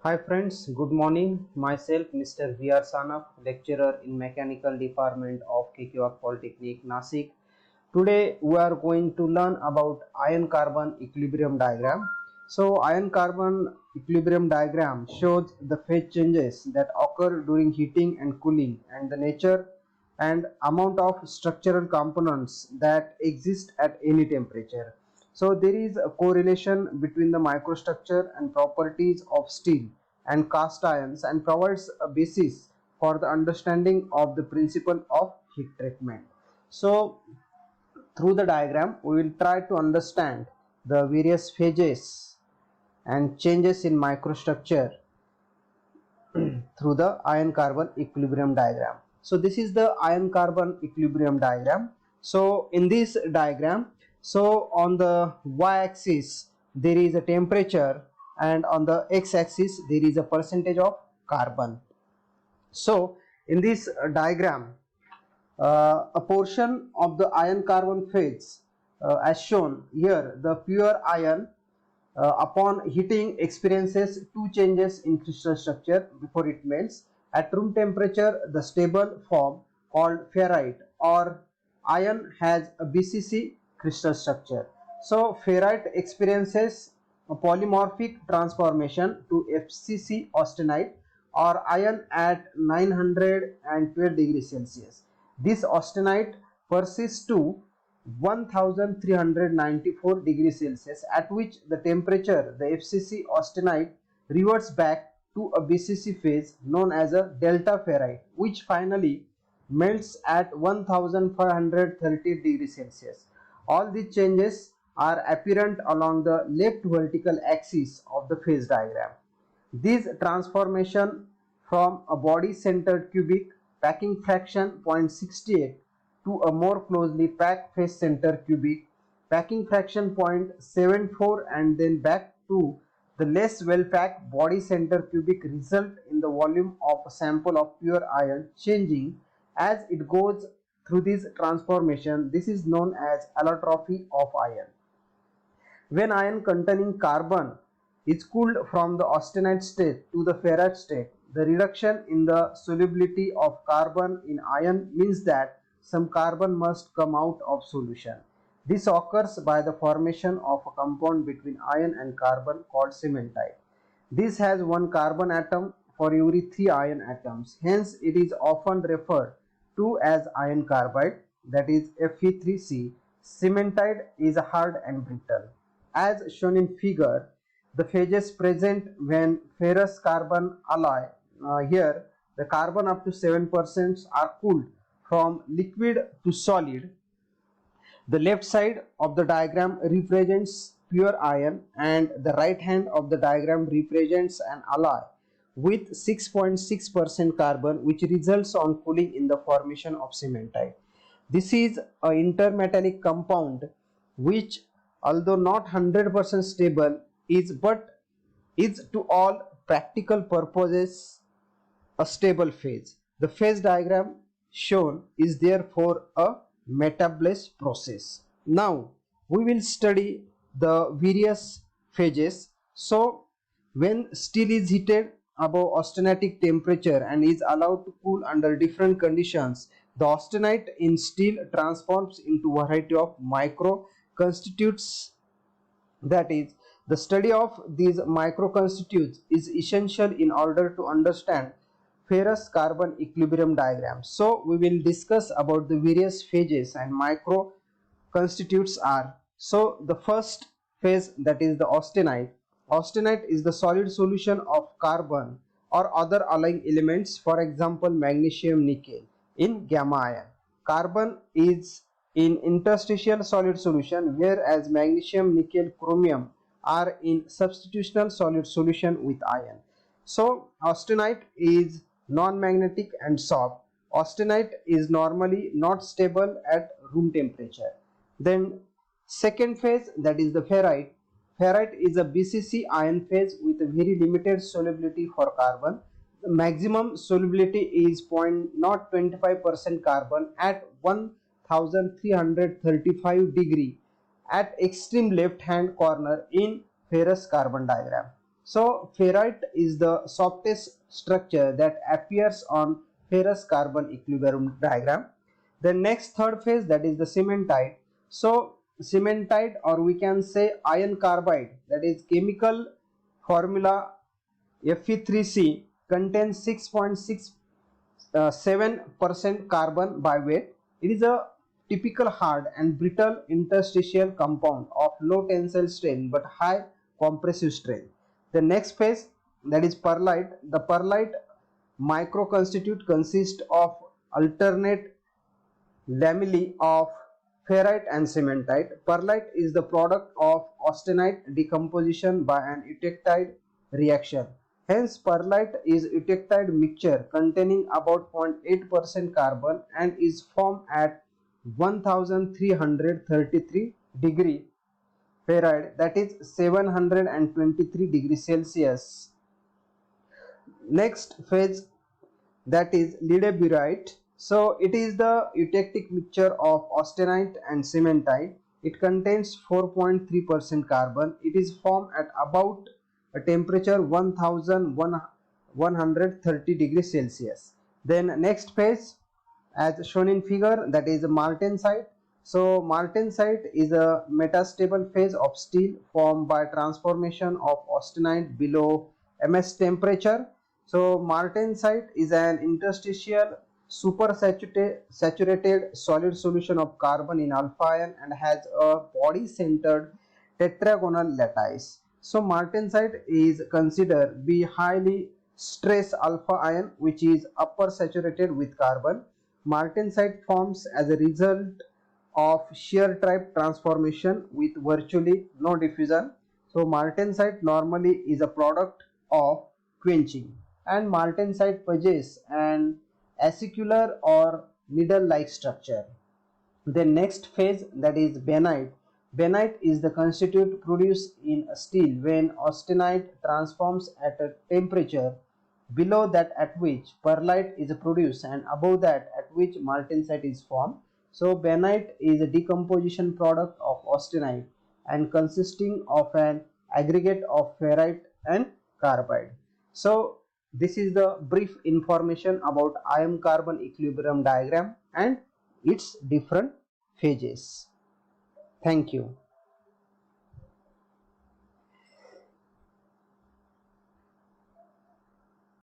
Hi friends, good morning. Myself Mr. V.R. Sanaf, lecturer in Mechanical Department of KQR Polytechnic, Nasik. Today we are going to learn about iron-carbon equilibrium diagram. So iron-carbon equilibrium diagram shows the phase changes that occur during heating and cooling and the nature and amount of structural components that exist at any temperature. So there is a correlation between the microstructure and properties of steel and cast irons and provides a basis for the understanding of the principle of heat treatment. So through the diagram we will try to understand the various phases and changes in microstructure through the iron carbon equilibrium diagram. So this is the iron carbon equilibrium diagram. So in this diagram, so on the y axis there is a temperature and on the x axis there is a percentage of carbon. So in this diagram, a portion of the iron carbon phase as shown here, the pure iron upon heating experiences two changes in crystal structure before it melts. At room temperature, the stable form called ferrite or iron has a BCC crystal structure. So ferrite experiences a polymorphic transformation to FCC austenite or iron at 912 degrees Celsius. This austenite persists to 1394 degrees Celsius, at which the temperature the FCC austenite reverts back to a BCC phase known as a delta ferrite, which finally melts at 1530 degrees Celsius. All these changes are apparent along the left vertical axis of the phase diagram. This transformation from a body-centered cubic packing fraction 0.68 to a more closely packed face center cubic packing fraction 0.74 and then back to the less well packed body center cubic result in the volume of a sample of pure iron changing as it goes through this transformation. This is known as allotropy of iron. When iron containing carbon is cooled from the austenite state to the ferrite state, the reduction in the solubility of carbon in iron means that some carbon must come out of solution. This occurs by the formation of a compound between iron and carbon called cementite. This has one carbon atom for every three iron atoms. Hence, it is often referred to as iron carbide, that is Fe3C. Cementite is hard and brittle. As shown in figure, the phases present when ferrous carbon alloy, here the carbon up to 7% are cooled from liquid to solid. The left side of the diagram represents pure iron and the right hand of the diagram represents an alloy with 6.6% carbon, which results on cooling in the formation of cementite. This is an intermetallic compound which, although not 100% stable, is to all practical purposes a stable phase. The phase diagram shown is therefore a metabolized process. Now we will study the various phases. So when steel is heated above austenitic temperature and is allowed to cool under different conditions, the austenite in steel transforms into a variety of micro constitutes. That is, the study of these microconstituents is essential in order to understand ferrous carbon equilibrium diagram. So we will discuss about the various phases and micro constituents are. So the first phase, that is the austenite. Austenite is the solid solution of carbon or other alloying elements, for example magnesium nickel in gamma iron. Carbon is in interstitial solid solution, whereas magnesium nickel chromium are in substitutional solid solution with iron. So austenite is non-magnetic and soft. Austenite is normally not stable at room temperature. Then second phase, that is the ferrite. Ferrite is a BCC ion phase with a very limited solubility for carbon. The maximum solubility is 0.025% carbon at 1335 degree at extreme left hand corner in ferrous carbon diagram. So ferrite is the softest structure that appears on ferrous carbon equilibrium diagram. The next third phase, that is the cementite. So cementite, or we can say iron carbide, that is chemical formula Fe3C, contains 6.67% carbon by weight. It is a typical hard and brittle interstitial compound of low tensile strength but high compressive strength. The next phase, that is perlite. The perlite microconstitute consists of alternate lamellae of ferrite and cementite. Perlite is the product of austenite decomposition by an eutectide reaction. Hence, perlite is eutectide mixture containing about 0.8% carbon and is formed at 1333 degree Fahrenheit, that is 723 degrees Celsius. Next phase, that is ledeburite. So it is the eutectic mixture of austenite and cementite. It contains 4.3% carbon. It is formed at about a temperature 1130 degrees Celsius. Then next phase, as shown in figure, that is martensite. So martensite is a metastable phase of steel formed by transformation of austenite below MS temperature. So martensite is an interstitial supersaturated solid solution of carbon in alpha ion and has a body-centered tetragonal lattice. So martensite is considered be highly stress alpha ion which is upper saturated with carbon. Martensite forms as a result of shear type transformation with virtually no diffusion. So martensite normally is a product of quenching, and martensite possesses an acicular or needle-like structure. The next phase, that is benite. Benite is the constituent produced in steel when austenite transforms at a temperature below that at which perlite is produced and above that at which martensite is formed. So benite is a decomposition product of austenite and consisting of an aggregate of ferrite and carbide. So this is the brief information about iron carbon equilibrium diagram and its different phases. Thank you.